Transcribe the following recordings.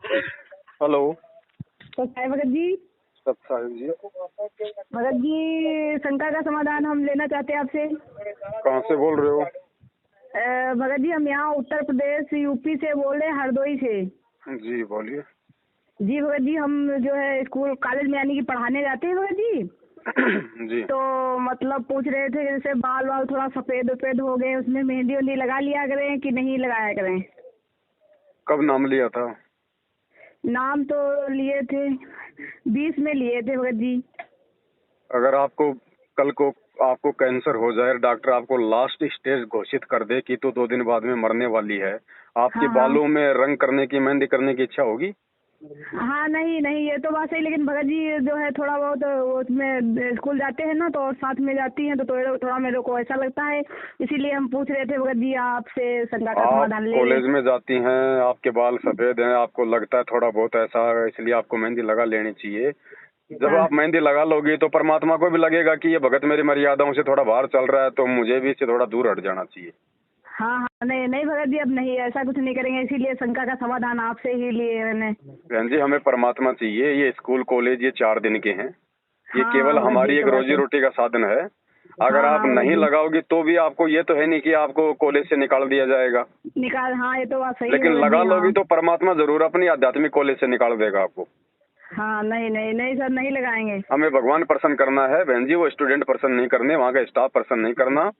Hello. तो साहब भगत जी, सब साहिब जी। भगत जी शंका का समाधान हम लेना चाहते हैं आपसे। कहाँ से बोल रहे हो? भगत जी हम यहाँ उत्तर प्रदेश यूपी से बोल रहे हैं, हरदोई से। जी बोलिए। जी भगत जी, हम जो है स्कूल कॉलेज में यानी कि पढ़ाने जाते हैं भगत जी। जी तो मतलब पूछ रहे थे जैसे बाल वाल थोड़ा सफेद वफेद हो गए, उसमें मेहंदी वेहंदी लगा लिया करें कि नहीं लगाया करें। कब नाम लिया था? नाम तो लिए थे 20 में लिए थे भगत जी। अगर आपको कल को आपको कैंसर हो जाए, डॉक्टर आपको लास्ट स्टेज घोषित कर दे कि तो 2 दिन बाद में मरने वाली है, आपके हाँ हाँ बालों में रंग करने की, मेहंदी करने की इच्छा होगी? हाँ, नहीं नहीं ये तो बात सही, लेकिन भगत जी जो है थोड़ा बहुत उसमें स्कूल जाते हैं ना, तो और साथ में जाती हैं तो थोड़ा मेरे को ऐसा लगता है, इसीलिए हम पूछ रहे थे भगत जी आपसे शंका का आप समाधान ले कॉलेज लें। में जाती हैं, आपके बाल सफेद हैं, आपको लगता है थोड़ा बहुत ऐसा है, इसलिए आपको मेहंदी लगा लेनी चाहिए। जब हाँ आप मेहंदी लगा लोगी तो परमात्मा को भी लगेगा कि ये भगत मेरी मर्यादाओं से थोड़ा बाहर चल रहा है, तो मुझे भी इससे थोड़ा दूर हट जाना चाहिए। हाँ हाँ, नहीं नहीं भगत जी, अब नहीं ऐसा कुछ नहीं करेंगे, इसीलिए शंका का समाधान आपसे ही लिए मैंने। बहन जी, हमें परमात्मा चाहिए। ये स्कूल कॉलेज ये 4 दिन के हैं, ये हाँ केवल हाँ भगत जी, हमारी ये एक तो बात रोजी है। रोटी का साधन है। अगर हाँ आप हाँ भगत नहीं जी, लगाओगी तो भी आपको ये तो है नहीं कि आपको कॉलेज से निकाल दिया जाएगा, निकाल, हाँ ये तो बात सही है लेकिन भगत लगा जी। लोगी हाँ तो परमात्मा जरूर अपनी आध्यात्मिक कॉलेज से निकाल देगा आपको। हाँ, नहीं नहीं नहीं सर, नहीं लगाएंगे। हमें भगवान प्रसन्न करना है बहन जी, वो स्टूडेंट प्रसन्न नहीं करने, वहाँ का स्टाफ प्रसन्न नहीं करना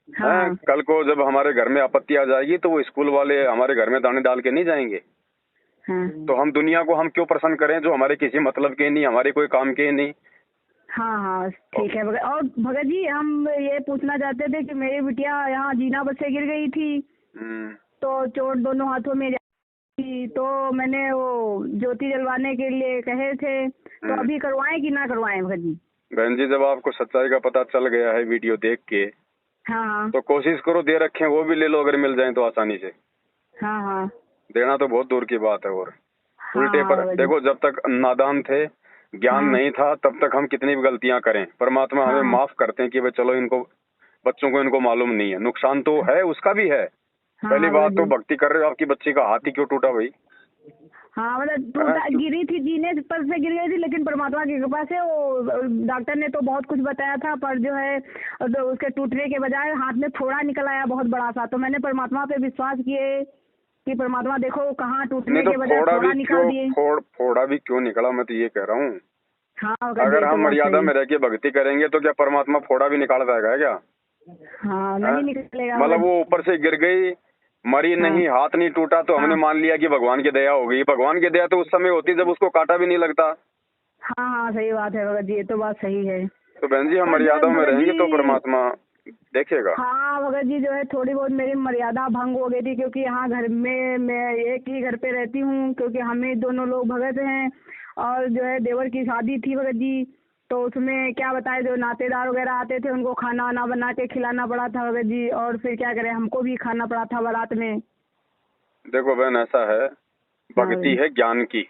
हाँ है। हाँ कल को जब हमारे घर में आपत्ति आ जाएगी तो वो स्कूल वाले हमारे घर में दाने डाल के नहीं जाएंगे। हाँ तो हम दुनिया को हम क्यों प्रसन्न करें जो हमारे किसी मतलब के नहीं, हमारे कोई काम के नहीं। हाँ हाँ, ठीक है भगत। और भगत जी हम ये पूछना चाहते थे कि मेरी बिटिया यहाँ जीना बस से गिर गई थी, तो चोट दोनों हाथों में थी, तो मैंने वो ज्योति जलवाने के लिए कहे थे, तो अभी करवाएं कि ना करवाएं भगत जी। बहन जी, जब आपको सच्चाई का पता चल गया है वीडियो देख के, हाँ हाँ तो कोशिश करो दे रखे वो भी ले लो, अगर मिल जाए तो आसानी से। हाँ हाँ देना तो बहुत दूर की बात है। और हाँ उल्टे हाँ पर भगत जी। देखो, जब तक नादान थे, ज्ञान हाँ नहीं था, तब तक हम कितनी भी गलतियां करें, परमात्मा हाँ हमें हाँ माफ करते हैं कि भाई चलो इनको, बच्चों को इनको मालूम नहीं है, नुकसान तो है उसका भी है। हाँ पहली हाँ बात भगत तो जी। भक्ति कर रहे हो, आपकी बच्ची का हाथ ही क्यों टूटा भाई? हाँ मतलब हाँ, टूटा, गिरी थी, जीने पर से गिर गई थी, लेकिन परमात्मा की कृपा से वो डॉक्टर ने तो बहुत कुछ बताया था, पर जो है तो उसके टूटने के बजाय हाथ में फोड़ा निकल आया बहुत बड़ा सा, तो मैंने परमात्मा पे विश्वास किए कि परमात्मा देखो कहाँ नहीं टूटने तो के बजाय फोड़ा निकाल दिए। फोड़ा भी क्यों निकला, मैं तो ये कह रहा हूँ। हाँ भगत जी, अगर ये तो हम बात मर्यादा सही है। में रह के भक्ति करेंगे तो क्या परमात्मा फोड़ा भी निकाल देगा क्या? हाँ, हाँ? नहीं निकलेगा मतलब भगत। वो ऊपर से गिर गई, मरी हाँ नहीं, हाथ नहीं टूटा, तो हमने हाँ मान लिया कि भगवान की दया हो गई। भगवान की दया तो उस समय होती जब उसको कांटा भी नहीं लगता। हाँ हाँ, सही बात है भगत जी, ये तो बात सही है। तो बहन जी, हम पर जो है मर्यादाओं में भगत रहेंगे तो जी, परमात्मा देखेगा। हाँ भगत जी जो है थोड़ी बहुत मेरी मर्यादा भंग हो गई थी, क्योंकि यहाँ घर में मैं एक ही घर पे रहती हूँ, क्योंकि हमें दोनों लोग भगत हैं, और जो है देवर की शादी थी भगत जी, तो उसमें क्या बताए जो नातेदार वगैरह आते थे उनको खाना वाना बना के खिलाना पड़ा था भगत जी, और फिर क्या करें, हमको भी खाना पड़ा था बारात में। देखो बहन, ऐसा है, हाँ भगत भक्ति जी। है ज्ञान की।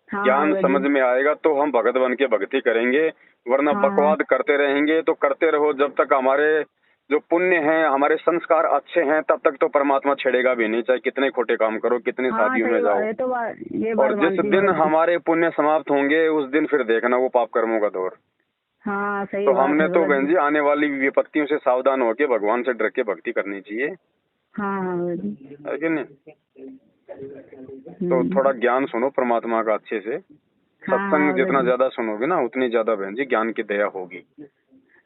हाँ हाँ ज्ञान भगत समझ जी। में आएगा तो हम भगत बन के भक्ति करेंगे, वरना हाँ हाँ बकवाद करते रहेंगे तो करते रहो। जब तक हमारे जो पुण्य हैं, हमारे संस्कार अच्छे हैं, तब तक तो परमात्मा छेड़ेगा भी नहीं, चाहे कितने खोटे काम करो, कितनी हाँ, शादियों में सही बात जाओ। है, तो ये और बात जिस मानती हूँ दिन भगत जी। हमारे पुण्य समाप्त होंगे उस दिन फिर देखना वो पाप कर्मों का दौर। हाँ सही तो बात हमने है तो भगत बहन जी। जी आने वाली विपत्तियों से सावधान होकर भगवान से डर के भक्ति करनी चाहिए, हाँ हाँ भगत जी। है कि नहीं? तो थोड़ा ज्ञान सुनो परमात्मा का अच्छे से। हाँ हाँ सत्संग भगत जितना जी। ज्यादा सुनोगे ना, उतनी ज्यादा बहन जी ज्ञान की दया होगी,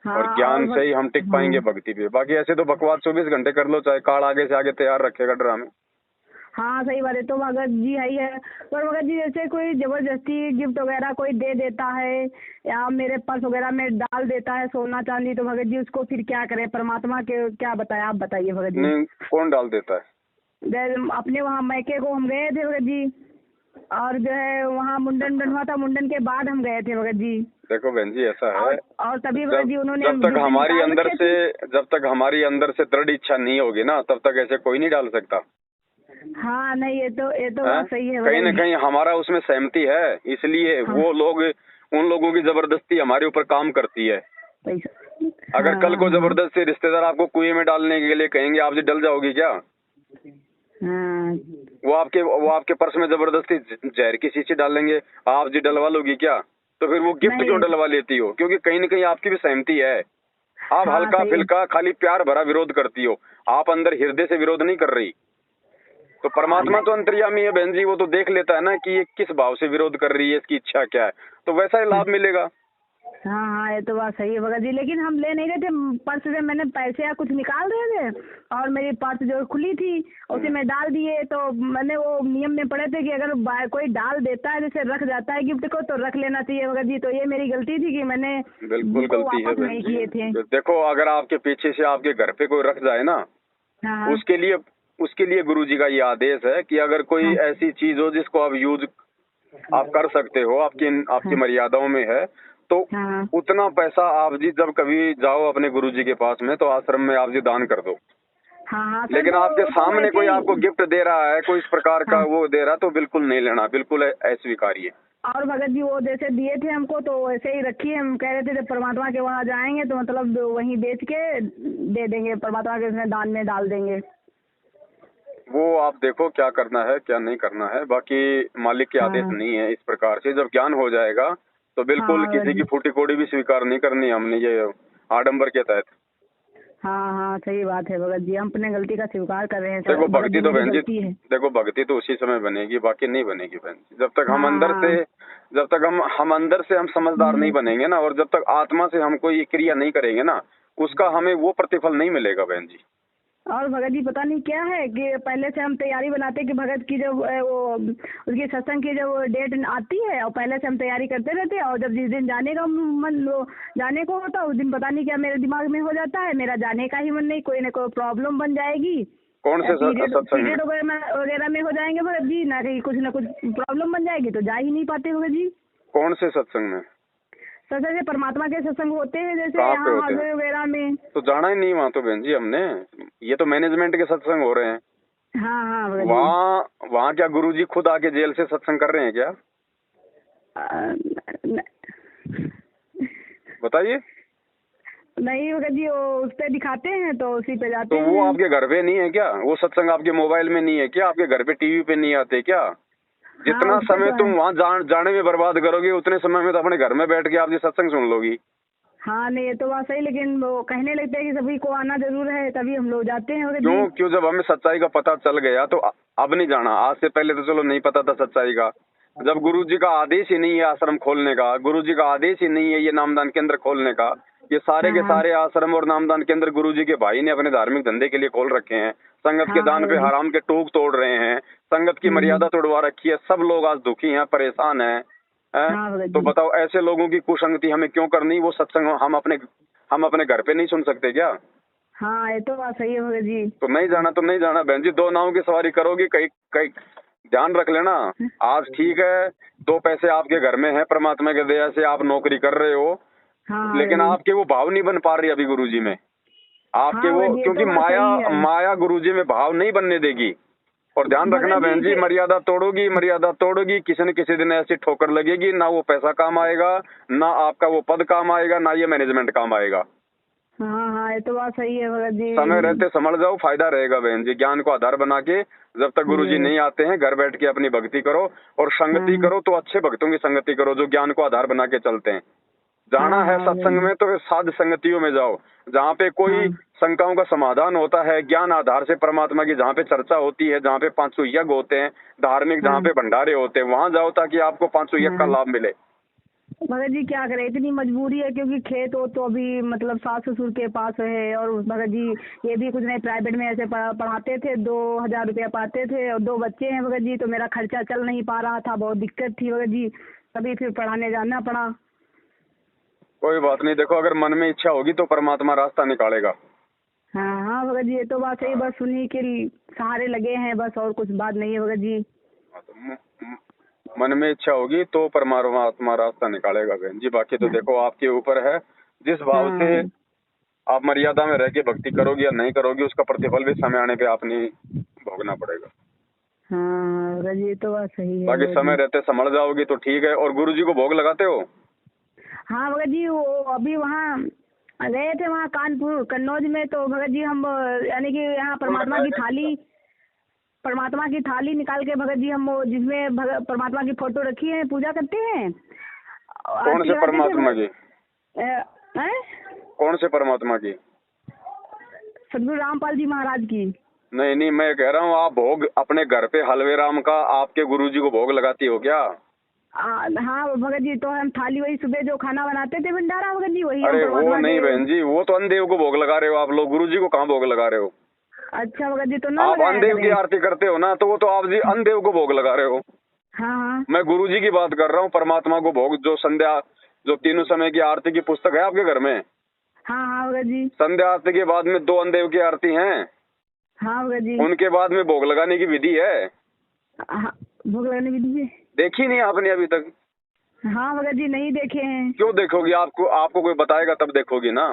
और हाँ और ज्ञान से ही हम टिक पाएंगे हाँ भक्ति पे। बाकी ऐसे तो बकवास 24 घंटे कर लो, चाहे कार्ड आगे से आगे तैयार रखेगा ड्रामे। हाँ, सही बात है, तो भगत जी है ही है। पर भगत जी जैसे कोई जबरदस्ती गिफ्ट वगैरह कोई दे देता है, या मेरे पर्स वगैरह में डाल देता है सोना चांदी, तो भगत जी उसको फिर क्या करें, परमात्मा के क्या बताएं, आप बताइए भगत जी। नहीं, कौन डाल देता है? अपने वहाँ मैके को हम गए थे भगत जी, और जो है वहाँ मुंडन हुआ था, मुंडन के बाद हम गए थे भगत जी। देखो बहन जी, ऐसा है, और तभी भगत जब जी उन्होंने जब तक गिफ्ट हमारी निकाल अंदर रखे से थे। जब तक हमारी अंदर से दृढ़ इच्छा नहीं होगी ना, तब तक ऐसे कोई नहीं डाल सकता हाँ, नहीं ये तो है। बात सही है कहीं भगत न जी। कहीं हमारा उसमें सहमति है, इसलिए हाँ वो लोग, उन लोगों की जबरदस्ती हमारे ऊपर काम करती है। पैसा, अगर हाँ कल को हाँ जबरदस्ती रिश्तेदार आपको कुएं में डालने के लिए कहेंगे, आप जी डल जाओगी क्या? हाँ वो आपके पर्स में जबरदस्ती जहर की शीशी डालेंगे, आप जी डलवा लोगी क्या? तो फिर वो गिफ्ट क्यों नहीं। डलवा लेती हो? क्योंकि कहीं न कहीं आपकी भी सहमति है। आप हाँ हल्का सही। फिल्का खाली प्यार भरा विरोध करती हो, आप अंदर हृदय से विरोध नहीं कर रही। तो हाँ परमात्मा नहीं। तो अंतर्यामी है बहन जी, वो तो देख लेता है ना कि ये किस भाव से विरोध कर रही है, इसकी इच्छा क्या है, तो वैसा ही लाभ मिलेगा। हाँ हाँ, ये तो बात सही है भगत जी, लेकिन हम ले नहीं रहे थे। पर्स से मैंने पैसे या कुछ निकाल रहे थे और मेरी पर्स जो खुली थी उसे मैं डाल दिए। तो मैंने वो नियम में पढ़े थे कि अगर कोई डाल देता है, जैसे रख जाता है गिफ्ट को, तो रख लेना चाहिए भगत जी। तो ये मेरी गलती थी कि मैंने बिल्कुल वो गलती है वापस बहन नहीं जी। किए थे। देखो, अगर आपके पीछे से आपके घर पे कोई रख जाए ना, हाँ हाँ उसके लिए उसके लिए गुरुजी का ये आदेश है कि अगर कोई हाँ ऐसी चीज हो जिसको आप यूज आप कर सकते हो, आपकी आपकी हाँ मर्यादाओं में है, तो हाँ उतना पैसा आप जी जब कभी जाओ अपने गुरुजी के पास में, तो आश्रम में आप जी दान कर दो। हाँ हाँ सर। लेकिन आपके तो सामने वैसे कोई आपको ही। गिफ्ट दे रहा है, कोई इस प्रकार का हाँ, वो दे रहा, तो बिल्कुल नहीं लेना, बिल्कुल अस्वीकार्य। और भगत जी वो जैसे दिए थे हमको तो वैसे ही रखिए। हम कह रहे थे जब परमात्मा के वहाँ जाएंगे तो मतलब वहीं बेच के दे देंगे, परमात्मा के उसमें दान में डाल देंगे। वो आप देखो क्या करना है क्या नहीं करना है, बाकी मालिक के आदेश हाँ नहीं है इस प्रकार से। जब ज्ञान हो जाएगा तो हाँ बिल्कुल हाँ भगत किसी की जी। फूटी कोड़ी भी स्वीकार नहीं करनी हमने, ये आडंबर के तहत। हाँ हाँ सही बात है भगत जी, हम अपने गलती का स्वीकार कर रहे हैं सर। देखो भगत भक्ति जी तो मेरी बहन जी, गलती है। देखो भक्ति तो उसी समय बनेगी, बाकी नहीं बनेगी बहन जी। हाँ हाँ जब तक हम अंदर से हम समझदार नहीं बनेंगे ना, और जब तक आत्मा से हम कोई क्रिया नहीं करेंगे ना, उसका हमें वो प्रतिफल नहीं मिलेगा बहन जी। और भगत जी पता नहीं क्या है कि पहले से हम तैयारी बनाते कि भगत की जब वो उसकी सत्संग की जब डेट आती है, और पहले से हम तैयारी करते रहते हैं, और जब जिस दिन जाने का मन जाने को होता उस दिन पता नहीं क्या मेरे दिमाग में हो जाता है, मेरा जाने का ही मन नहीं, कोई ना कोई प्रॉब्लम बन जाएगी। कौन से पीरियड सत्संग में? पीरियड वगैरह में हो जाएंगे भगत जी ना, कहीं कुछ ना कुछ प्रॉब्लम बन जाएगी तो जा ही नहीं पाते भगत जी। कौन से सत्संग में? सर जैसे परमात्मा के सत्संग होते हैं जैसे कहाँ पे यहाँ होते हैं? हाजरे वगैरह में। तो जाना ही नहीं वहाँ तो बहन जी हमने। ये तो मैनेजमेंट के सत्संग हो रहे हैं। हाँ हाँ भगत जी। वहाँ वहाँ क्या गुरुजी खुद आके जेल से सत्संग कर रहे हैं क्या? बताइए। नहीं भगत जी, वो उस पे दिखाते हैं तो उसी पे जाते तो वो हैं। आपके घर पे नहीं है क्या? वो सत्संग आपके मोबाइल में नहीं है क्या? आपके घर पे टीवी पे नहीं आते क्या? हाँ जितना उस पे समय तो तुम है। वहाँ जाने में बर्बाद करोगे, उतने समय में तो अपने घर में बैठ के आप ये सत्संग सुन लोगी। हाँ नहीं ये तो बात सही, लेकिन वो कहने लगते हैं कि सभी को आना जरूर है तभी हम लोग जाते हैं भगत जी। क्यों क्यों जब हमें सच्चाई का पता चल गया तो अब नहीं जाना? आज से पहले तो चलो नहीं पता था सच्चाई का। जब गुरुजी का आदेश ही नहीं है आश्रम खोलने का, गुरुजी का आदेश ही नहीं है ये नामदान केंद्र खोलने का, ये सारे हाँ के हाँ सारे आश्रम और नामदान केंद्र गुरुजी के भाई ने अपने धार्मिक धंधे के लिए खोल रखे हैं। संगत के हाँ दान पे भगत जी। हराम के टूक तोड़ रहे हैं, संगत की मर्यादा तोड़वा रखी है, सब लोग आज दुखी हैं, परेशान हैं। हैं? हाँ भगत तो जी। बताओ ऐसे लोगों की कुसंगति हमें क्यों करनी? वो सत्संग हम अपने घर पे नहीं सुन सकते क्या? हाँ ये तो बात सही है भगत जी। तो नहीं जाना तो नहीं जाना बहन जी। दो नाव की सवारी करोगी, कहीं कहीं ध्यान रख लेना। आज ठीक है, दो पैसे आपके घर में है, परमात्मा के दया से आप नौकरी कर रहे हो, हाँ हाँ भगत लेकिन जी। आपके वो भाव नहीं बन पा रही अभी गुरुजी में। आपके हाँ वो, भगत जी ये क्योंकि तो बात माया सही है। माया गुरुजी में भाव नहीं बनने देगी। और ध्यान रखना भगत बहन जी, जी मर्यादा तोड़ोगी, किसी न किसी दिन ऐसी ठोकर लगेगी, ना वो पैसा काम आएगा, ना आपका वो पद काम आएगा, ना ये मैनेजमेंट काम आएगा। हाँ हाँ ये तो बात सही है भगत समय जी। रहते समझ जाओ, फायदा रहेगा बहन जी। ज्ञान को आधार बना के जब तक जी गुरुजी नहीं आते हैं, घर बैठ के अपनी भक्ति करो, और हाँ संगति करो तो अच्छे भक्तों की संगति करो जो ज्ञान को आधार बना के चलते हैं। हाँ जाना है हाँ भगत सत्संग जी। में तो साध संगतियों में जाओ, जहाँ पे कोई हाँ शंकाओं का समाधान होता है, ज्ञान आधार से परमात्मा की जहाँ पे चर्चा होती है, जहाँ पे 500 यज्ञ होते हैं, धार्मिक जहाँ हाँ पे भंडारे होते हैं, वहाँ जाओ ताकि आपको 500 यज्ञ का हाँ लाभ मिले। भगत जी क्या करें, इतनी मजबूरी है क्योंकि खेत हो तो अभी मतलब सास ससुर के पास है, और भगत जी ये भी कुछ नहीं, प्राइवेट में ऐसे पढ़ाते थे, 2,000 रुपया पाते थे, और 2 बच्चे हैं भगत जी, तो मेरा खर्चा चल नहीं पा रहा था, बहुत दिक्कत थी भगत जी, तभी फिर पढ़ाने जाना पड़ा। कोई बात नहीं, देखो अगर मन में इच्छा होगी तो परमात्मा रास्ता निकालेगा। हाँ हाँ भगत जी ये तो बात सही, बस उन्हीं के सहारे लगे हैं बस, और कुछ बात नहीं है भगत जी। मन में इच्छा होगी तो परमात्मा रास्ता निकालेगा बहन जी। बाकी तो देखो आपके ऊपर है, जिस भाव से हाँ आप मर्यादा में रह के भक्ति करोगी या नहीं करोगी, उसका प्रतिफल भी समय आने पे आपने भोगना पड़ेगा। हाँ भगत जी ये तो बात सही है बाकी भगत समय जी। रहते समझ जाओगी तो ठीक है। और गुरुजी को भोग लगाते हो? हाँ भगत जी वो अभी वहाँ गए थे, वहाँ कानपुर कन्नौज में, तो भगत जी हम यानी कि यहाँ परमात्मा की थाली परमात्मा की थाली निकाल के भगत जी हम वो जिसमें परमात्मा की फोटो रखी है पूजा करते हैं। कौन से परमात्मा की? हैं? कौन से परमात्मा की? सदगुरु रामपाल जी महाराज की। नहीं नहीं, मैं कह रहा हूँ आप भोग अपने घर पे हलवे राम का आपके गुरुजी को भोग लगाती हो क्या? हाँ भगत जी, तो हम थाली वही सुबह जो खाना बनाते थे भंडारा भगत जी वही। अरे वो नहीं बहन जी, वो तो अंधदेव को भोग लगा रहे हो आप लोग, गुरुजी को कहाँ भोग लगा रहे हो? अच्छा भगत जी, तो ना आप अंधदेव की आरती करते हो ना, तो वो तो आप जी अंधदेव को भोग लगा रहे हो। हाँ हाँ मैं गुरुजी की बात कर रहा हूँ, परमात्मा को भोग जो संध्या जो तीनों समय की आरती की पुस्तक है आपके घर में। हाँ हाँ भगत जी। संध्या आरती के बाद में 2 अंधदेव की आरती हैं। हाँ भगत जी। उनके बाद में भोग लगाने की विधि है। हाँ, भोग लगाने की विधि है। देखी नहीं आपने अभी तक? हाँ भगत जी, नहीं देखे हैं। क्यों देखोगी? आपको कोई बताएगा तब देखोगी ना।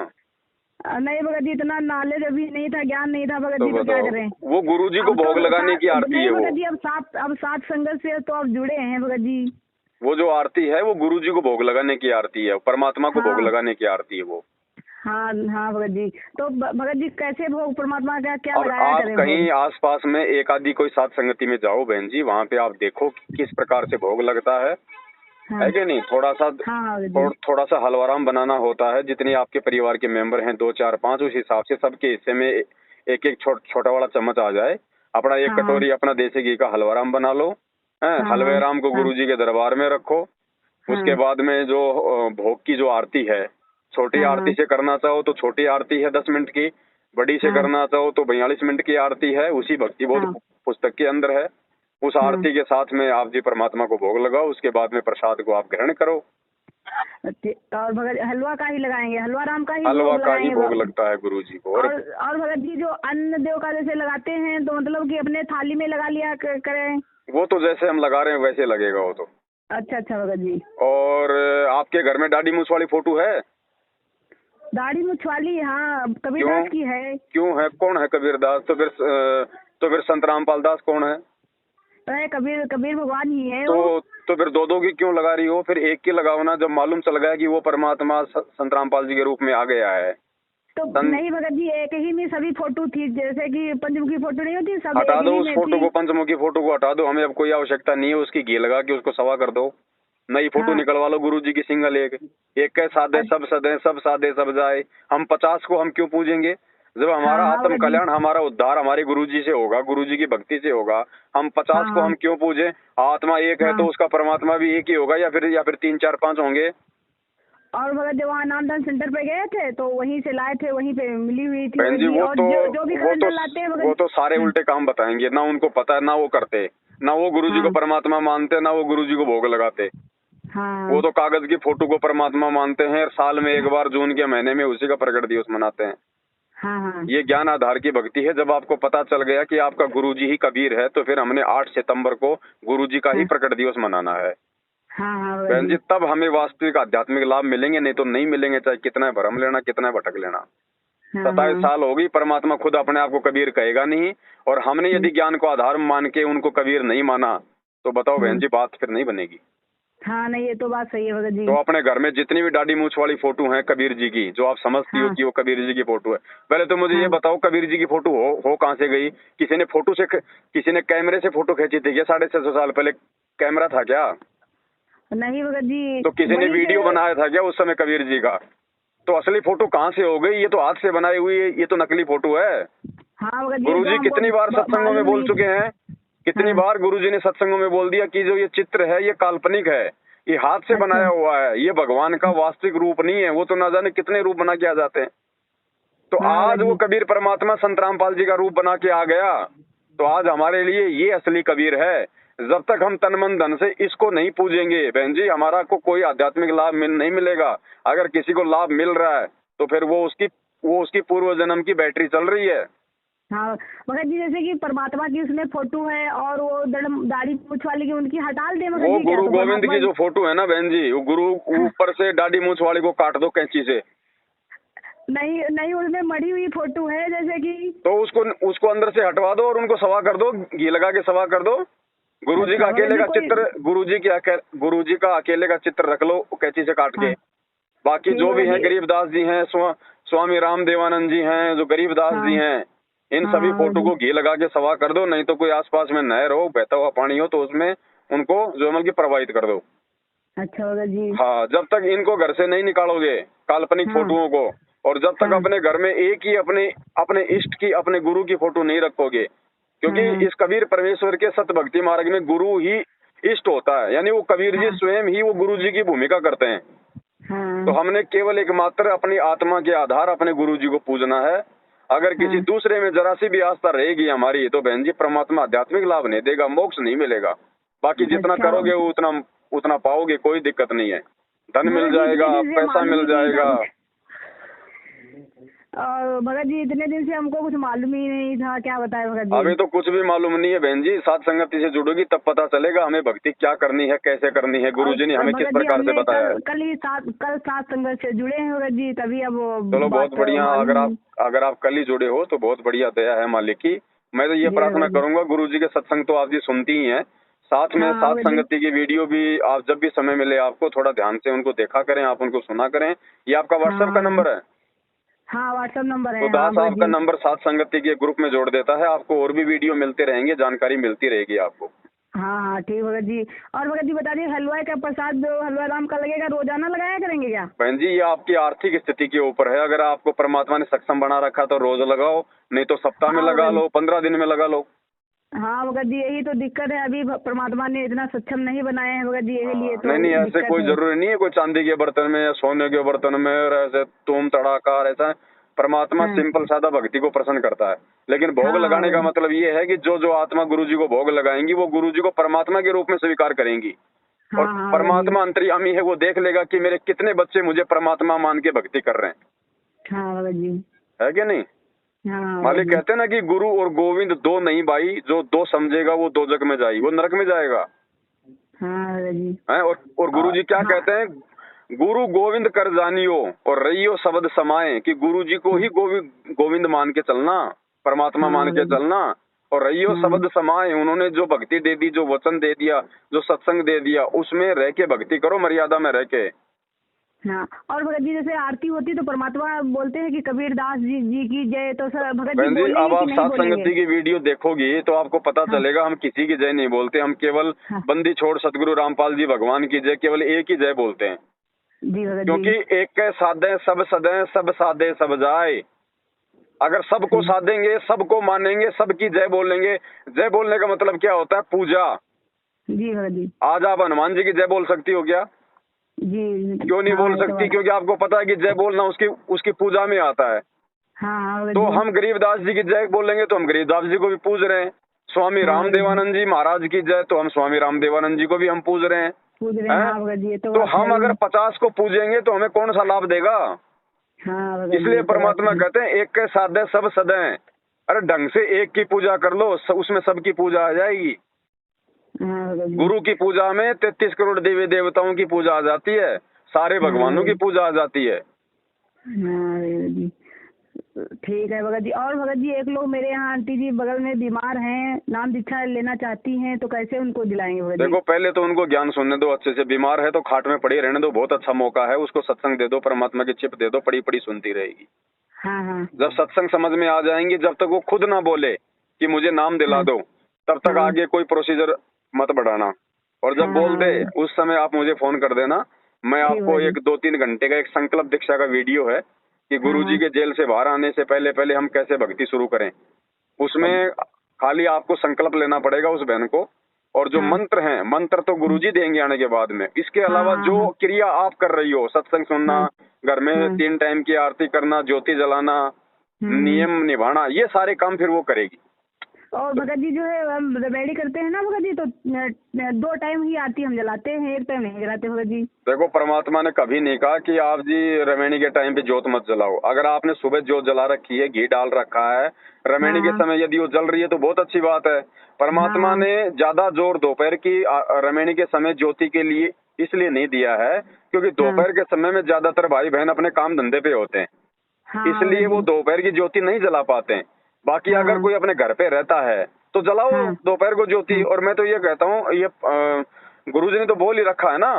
नहीं भगत जी, इतना नॉलेज अभी नहीं था, ज्ञान नहीं था भगत तो जी, तो क्या करें। वो गुरुजी को भोग लगाने की आरती है। नहीं वो भगत जी, अब सात संगत से तो आप जुड़े हैं भगत जी। वो जो आरती है वो गुरुजी को भोग लगाने की आरती है, परमात्मा को भोग हाँ। लगाने की आरती है वो। हाँ हाँ भगत जी, तो भगत जी कैसे भोग परमात्मा का क्या और लगाया आप करें कहीं भोग? आसपास में एक आदि कोई सात संगति में जाओ बहन जी, वहाँ पे आप देखो किस प्रकार से भोग लगता है हाँ कि नहीं? थोड़ा सा हाँ भगत जी। थोड़ा सा हलवाराम बनाना होता है, जितने आपके परिवार के मेंबर हैं 2 4 5 उस हिसाब से सबके हिस्से में एक एक छोटा वाला चम्मच आ जाए। अपना एक हाँ कटोरी अपना देसी घी का हलवाराम बना लो। हाँ हलवे राम को हाँ गुरुजी के दरबार में रखो। उसके बाद में जो भोग की जो आरती है, छोटी हाँ आरती से करना चाहो तो छोटी आरती है 10 मिनट की, बड़ी से हाँ करना चाहो तो 42 मिनट की आरती है, उसी भक्ति बोध हाँ पुस्तक के अंदर है। उस हाँ। आरती के साथ में आप जी परमात्मा को भोग लगाओ, उसके बाद में प्रसाद को आप ग्रहण करो। और भगत हलवा का ही लगाएंगे, हलवा राम का ही हलवा भोग का ही लगाएंगे। भोग लगता है गुरुजी को। और भगत जी जो अन्न देव का जैसे लगाते हैं तो मतलब कि अपने थाली में लगा लिया करें? वो तो जैसे हम लगा रहे हैं वैसे लगेगा वो तो। अच्छा अच्छा भगत जी। और आपके घर में दाढ़ी मूछ वाली फोटो है? दाढ़ी मूछ वाली, हाँ कबीरदास की है। क्यों है? कौन है कबीरदास? तो फिर संत रामपाल दास कौन है? कबीर भगवान ही है तो फिर दो की क्यों लगा रही हो? फिर एक की लगाओ ना, जब मालूम चल गया कि वो परमात्मा संत रामपाल जी के रूप में आ गया है। तो नहीं भगत जी, एक ही में सभी फोटो थी, जैसे कि पंचमुखी फोटो नहीं होती, सब हटा एक दो ही उस में फोटो थी। को, पंचमुखी फोटो को हटा दो, हमें अब कोई आवश्यकता नहीं है उसकी। घी लगा के उसको सवा कर दो, नई फोटो हाँ। निकलवा लो गुरुजी की सिंगल एक के साधे सब सदे सब साधे सब जाए। हम 50 को हम क्यों पूजेंगे? जब हमारा हाँ, आत्म कल्याण, हमारा उद्धार हमारे गुरुजी से होगा, गुरुजी की भक्ति से होगा। हम 50 को हम क्यों पूजे? आत्मा एक है तो उसका परमात्मा भी एक ही होगा, या फिर 3 4 5 होंगे। और भगत जब वहाँ नामदान सेंटर पे गए थे तो वहीं से लाए थे, वहीं पे मिली हुई थी। बहन जी और जो भी कैलेंडर लाते हैं वो तो सारे उल्टे काम बताएंगे, ना उनको पता है, ना वो करते, ना वो गुरुजी को परमात्मा मानते, ना वो गुरुजी को भोग लगाते। हाँ। वो तो कागज की फोटो को परमात्मा मानते हैं, साल में एक बार जून के महीने में उसी का प्रकट दिवस मनाते हैं। हाँ हाँ। ये ज्ञान आधार की भक्ति है। जब आपको पता चल गया कि आपका गुरुजी ही कबीर है, तो फिर हमने 8 सितंबर को गुरुजी का ही प्रकट दिवस मनाना है। हाँ बहन जी, तब हमें वास्तविक आध्यात्मिक लाभ मिलेंगे, नहीं तो नहीं मिलेंगे, चाहे कितना भ्रम लेना, कितना भटक लेना। 27 साल होगी, परमात्मा खुद अपने आप को कबीर कहेगा नहीं, और हमने यदि ज्ञान को आधार मान के उनको कबीर नहीं माना, तो बताओ बहन जी, बात फिर नहीं बनेगी। हाँ नहीं, ये तो बात सही है भगत जी। तो अपने घर में जितनी भी दाढ़ी मूछ वाली फोटो है कबीर जी की, जो आप समझती हो कि वो कबीर जी की फोटो है, पहले तो मुझे ये बताओ कबीर जी की फोटो हो कहाँ से गई? किसी ने कैमरे से फोटो खींची थी क्या? 650 साल पहले कैमरा था क्या? नहीं भगत जी। तो किसी ने वीडियो बनाया था क्या उस समय कबीर जी का? तो असली फोटो कहाँ से हो गई? ये तो हाथ से बनाई हुई है, ये तो नकली फोटो है। हाँ भगत जी। गुरुजी कितनी बार सत्संगों में बोल चुके हैं, कितनी बार गुरुजी ने सत्संगों में बोल दिया कि जो ये चित्र है ये काल्पनिक है, ये हाथ से बनाया हुआ है, ये भगवान का वास्तविक रूप नहीं है। वो तो ना जाने कितने रूप बना के आ जाते हैं। तो आज वो कबीर परमात्मा संत रामपाल जी का रूप बना के आ गया, तो आज हमारे लिए ये असली कबीर है। जब तक हम तन मन धन से इसको नहीं पूजेंगे बहन जी, हमारा को कोई आध्यात्मिक लाभ नहीं मिलेगा। अगर किसी को लाभ मिल रहा है तो फिर वो उसकी पूर्व जन्म की बैटरी चल रही है। हाँ भगत जी, जैसे कि परमात्मा की उसमें फोटो है और वो दाढ़ी मूछ वाली की उनकी हटा दे। वो गुरु गोविंद की जो फोटो है ना बहन जी, वो गुरु ऊपर से दाढ़ी मूछ वाली को काट दो कैंची से। नहीं नहीं, उसमें मड़ी हुई फोटो है जैसे कि, तो उसको अंदर से हटवा दो और उनको सवा कर दो, घी लगा के सवा कर दो। गुरुजी का अकेले का चित्र, गुरुजी का अकेले का चित्र रख लो कैंची से काट के। बाकी जो भी हैं, गरीबदास जी हैं, स्वामी राम देवानंद जी हैं, जो गरीबदास जी हैं, इन सभी हाँ फोटो जी। को घी लगा के सवा कर दो, नहीं तो कोई आसपास में नहर हो, बहता हुआ पानी हो, तो उसमें उनको जो है मतलब कि प्रवाहित कर दो। अच्छा भगत जी। हाँ, जब तक इनको घर से नहीं निकालोगे काल्पनिक हाँ फोटोओं को, और जब तक हाँ अपने घर में एक ही अपने अपने इष्ट की, अपने गुरु की फोटो नहीं रखोगे, क्योंकि हाँ इस कबीर परमेश्वर के सत भक्ति मार्ग में गुरु ही इष्ट होता है, यानी वो कबीर जी हाँ स्वयं ही वो गुरु जी की भूमिका करते हैं। तो हाँ। हमने केवल एकमात्र अपनी आत्मा के आधार अपने गुरु जी को पूजना है। अगर किसी हाँ। दूसरे में जरा सी भी आस्था रहेगी हमारी, तो बहन जी परमात्मा आध्यात्मिक लाभ नहीं देगा, मोक्ष नहीं मिलेगा। बाकी जितना अच्छा करोगे वो उतना उतना पाओगे, कोई दिक्कत नहीं है। धन मिल भगत जी, इतने जाएगा, दिन से पैसा मालूम मिल ही नहीं था जाएगा। कुछ। और भगत जी इतने दिन से हमको कुछ मालूम ही नहीं था, क्या बताए भगत जी। अभी तो कुछ भी मालूम नहीं है बहन जी, साथ संगति से जुड़ोगी तब पता चलेगा हमें भक्ति क्या करनी है, कैसे करनी है, गुरु और जी ने हमें किस भगत जी प्रकार से हमने बताया है। कल सात संगत से जुड़े हैं भगत जी, तभी अब चलो बहुत बात बढ़िया, मालूम। अगर आप कल ही जुड़े हो तो बहुत बढ़िया, दया है मालिक की। मैं तो ये जी प्रार्थना भगत जी। करूंगा, गुरु जी के सत्संग तो आप जी सुनती ही हैं, साथ में हाँ साथ भगत जी। संगति की वीडियो भी आप जब भी समय मिले आपको थोड़ा ध्यान से उनको देखा करें, आप उनको सुना करें। ये आपका व्हाट्सएप का हाँ नंबर है? हाँ व्हाट्सएप नंबर तो है, हाँ दास भगत आपका जी। नंबर साथ संगति के ग्रुप में जोड़ देता है, आपको और भी वीडियो मिलते रहेंगे, जानकारी मिलती रहेगी आपको। हाँ हाँ ठीक भगत जी। और भगत जी बता दीजिए, हलवाई का प्रसाद जो हलवा राम का लगेगा, रोजाना लगाया करेंगे क्या। बहन जी ये आपकी आर्थिक स्थिति के ऊपर है, अगर आपको परमात्मा ने सक्षम बना रखा तो रोज लगाओ, नहीं तो सप्ताह में हाँ लगा भगत जी। लो, 15 दिन में लगा लो। हाँ भगत जी यही तो दिक्कत है, अभी परमात्मा ने इतना सक्षम नहीं बनाया है भगत जी, यही लिए तो नहीं नहीं, ऐसे दिक्कत कोई है। जरूरी नहीं है कोई चांदी के बर्तन में या सोने के बर्तन में और ऐसे तुम तड़ाकार ऐसा। परमात्मा हाँ सिंपल सादा भक्ति को प्रसन्न करता है, लेकिन भोग हाँ लगाने भगत का जी। मतलब ये है कि जो आत्मा गुरु जी को भोग लगाएंगी वो गुरु जी को परमात्मा के रूप में स्वीकार करेंगी। और हाँ हाँ भगत जी। परमात्मा अंतर्यामी है, वो देख लेगा कि मेरे कितने बच्चे मुझे परमात्मा मान के भक्ति कर रहे हैं, हाँ भगत जी। है कि नहीं। हाँ भगत मालिक जी। कहते हैं ना कि गुरु और गोविंद दो नहीं भाई, जो दो समझेगा वो दो जग में जाई, वो नरक में जाएगा। हाँ भगत जी। है और गुरु जी क्या हाँ कहते हैं, गुरु गोविंद कर जानियो और रहियो शब्द समाए, कि गुरु जी को ही गोविंद मान के चलना, परमात्मा हाँ मान के भगत जी। चलना, और रहियो हाँ शब्द समाए। उन्होंने जो भक्ति दे दी, जो वचन दे दिया, जो सत्संग दे दिया, उसमें रह के भक्ति करो, मर्यादा में रह के। हाँ। और भगत जी जैसे आरती होती तो परमात्मा बोलते हैं कि कबीरदास जी की जय, तो सर भगत जी बहन जी बोलेंगे अब कि आप नहीं सात बोलेंगे। संगति की वीडियो देखोगी तो आपको पता हाँ चलेगा, हम किसी की जय नहीं बोलते, हम केवल हाँ। बंदी छोड़ सतगुरु रामपाल जी भगवान की जय, केवल एक ही जय बोलते हैं। जी भगत क्योंकि जी। एक के साधे सब सदे, सब साधे सब जाए। अगर सबको साधेंगे, सबको मानेंगे, सबकी जय बोलेंगे। जय बोलने का मतलब क्या होता है, पूजा। जी भगत जी। आज आप हनुमान जी की जय बोल सकती हो क्या? जी। क्यों नहीं हाँ बोल ये तो सकती? बात। क्योंकि आपको पता है कि जय बोलना उसकी उसकी पूजा में आता है। हाँ हाँ भगत तो जी। हम गरीबदास जी की जय बोलेंगे तो हम गरीबदास जी को भी पूज रहे हैं। स्वामी हाँ भगत जी। रामदेवानंद जी महाराज की जय, तो हम स्वामी रामदेवानंद जी को भी हम पूज रहे हैं। पूछ रहे हैं, हैं? हाँ भगत जी ये तो तो बात है हम अगर ही। 50 को पूजेंगे तो हमें कौन सा लाभ देगा? हाँ भगत जी इसलिए ये तो बात परमात्मा है। कहते हैं एक के साधे सब सदै। अरे ढंग से एक की पूजा कर लो, उसमें सबकी पूजा आ जाएगी। हाँ भगत जी। गुरु की पूजा में 33 करोड़ देवी देवताओं की पूजा आ जाती है, सारे हाँ भगवानों की भगत पूजा आ जाती है। हाँ भगत जी। ठीक है भगत जी। और भगत जी एक लोग मेरे यहाँ आंटी जी बगल में बीमार हैं, नाम दीक्षा लेना चाहती हैं, तो कैसे उनको दिलाएंगे भगत जी। देखो पहले तो उनको ज्ञान सुनने दो अच्छे से, बीमार है तो खाट में पड़ी रहने दो, बहुत अच्छा मौका है, उसको सत्संग दे दो, परमात्मा की चिप दे दो, पड़ी पड़ी सुनती रहेगी। हाँ हाँ जब सत्संग समझ में आ जाएंगी, जब तक वो खुद ना बोले कि मुझे नाम दिला हाँ दो, तब तक हाँ आगे कोई प्रोसीजर मत बढ़ाना। और जब हाँ बोल हाँ दे उस समय आप मुझे फोन कर देना। मैं ठीक आपको भगत जी। एक 2-3 घंटे का एक संकल्प दीक्षा का वीडियो है कि हाँ गुरु जी हाँ। के जेल से बाहर आने से पहले पहले हम कैसे भक्ति शुरू करें। उसमें खाली आपको संकल्प लेना पड़ेगा उस बहन को, और जो हाँ मंत्र हैं, मंत्र तो गुरुजी देंगे आने के बाद में। इसके हाँ अलावा हाँ जो हाँ क्रिया आप कर रही हो, सत्संग सुनना, हाँ घर में हाँ। 3 टाइम की आरती करना, ज्योति जलाना, नियम निभाना, ये सारे काम फिर वो करेगी। और भगत जी जो है हम रेमेडी करते हैं ना भगत जी, तो 2 टाइम ही आरती हम जलाते हैं, 1 टाइम नहीं जलाते भगत जी। देखो परमात्मा ने कभी नहीं कहा कि आप जी रमैनी के टाइम पे ज्योत मत जलाओ। अगर आपने सुबह ज्योत जला रखी है, घी डाल रखा है, रमैनी के हाँ समय यदि वो जल रही है तो बहुत अच्छी बात है। परमात्मा हाँ ने ज्यादा जोर दोपहर की रमैनी के समय ज्योति के लिए इसलिए नहीं दिया है क्योंकि दोपहर के समय में ज्यादातर भाई बहन अपने काम धंधे पे होते हैं, हाँ इसलिए वो दोपहर की ज्योति नहीं जला पाते हैं। बाकी अगर कोई अपने घर पे रहता है तो जलाओ हाँ दोपहर को ज्योति। और मैं तो ये कहता हूँ, ये गुरुजी ने तो बोल ही रखा है ना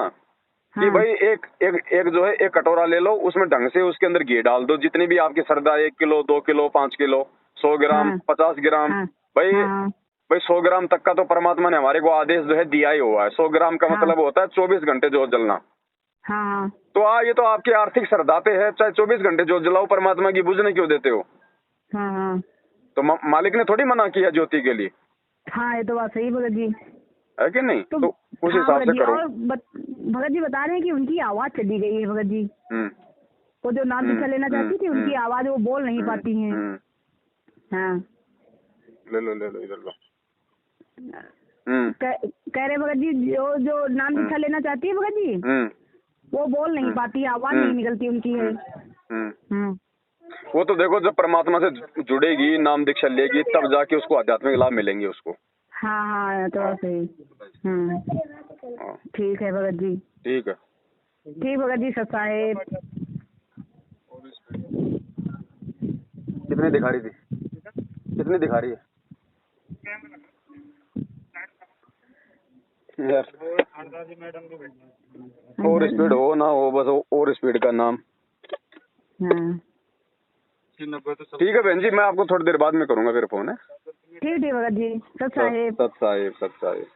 कि भाई एक एक एक जो है एक कटोरा ले लो, उसमें ढंग से उसके अंदर घी डाल दो, जितनी भी आपकी श्रद्धा, 1 किलो 2 किलो 5 किलो, 100 ग्राम, हाँ। 50 ग्राम। हाँ। भाई हाँ। भाई 100 ग्राम तक का तो परमात्मा ने हमारे को आदेश जो है दिया ही हुआ है। 100 ग्राम का हाँ। मतलब होता है 24 घंटे जोत जलना। हाँ। तो ये तो आपकी आर्थिक श्रद्धा पे है, चाहे 24 घंटे जोत जलाओ, परमात्मा की बुझने क्यों देते हो? हाँ। हाँ। तो मालिक ने थोड़ी मना किया ज्योति के लिए, हाँ, ये तो बात सही भगत जी। है कि नहीं? तो उस हाँ हिसाब भगत से जी, करो। और भगत जी बता रहे हैं कि उनकी आवाज चली गई है भगत जी। वो जो नाम दीक्षा लेना चाहती थी, उनकी आवाज वो बोल नहीं पाती हैं। हाँ। ले लो इधर लो। कह रहे भगत जी, जो नाम दीक्षा लेना चाहती है भगत जी, वो बोल नहीं पाती, आवाज नहीं निकलती उनकी है। वो तो देखो, जब परमात्मा से जुड़ेगी, नाम दीक्षा लेगी, तब जाके उसको आध्यात्मिक लाभ मिलेंगे उसको। हाँ हाँ, तो सही। ठीक है भगत जी। ठीक है। ठीक भगत जी, सत साहेब। कितनी दिखा रही थी? कितनी दिखा रही है यार? और स्पीड हो ना हो, बस और स्पीड का नाम। ठीक है बहन जी, मैं आपको थोड़ी देर बाद में करूंगा फिर फोन है। ठीक भगत जी, सत साहेब। सत साहेब, सत साहेब।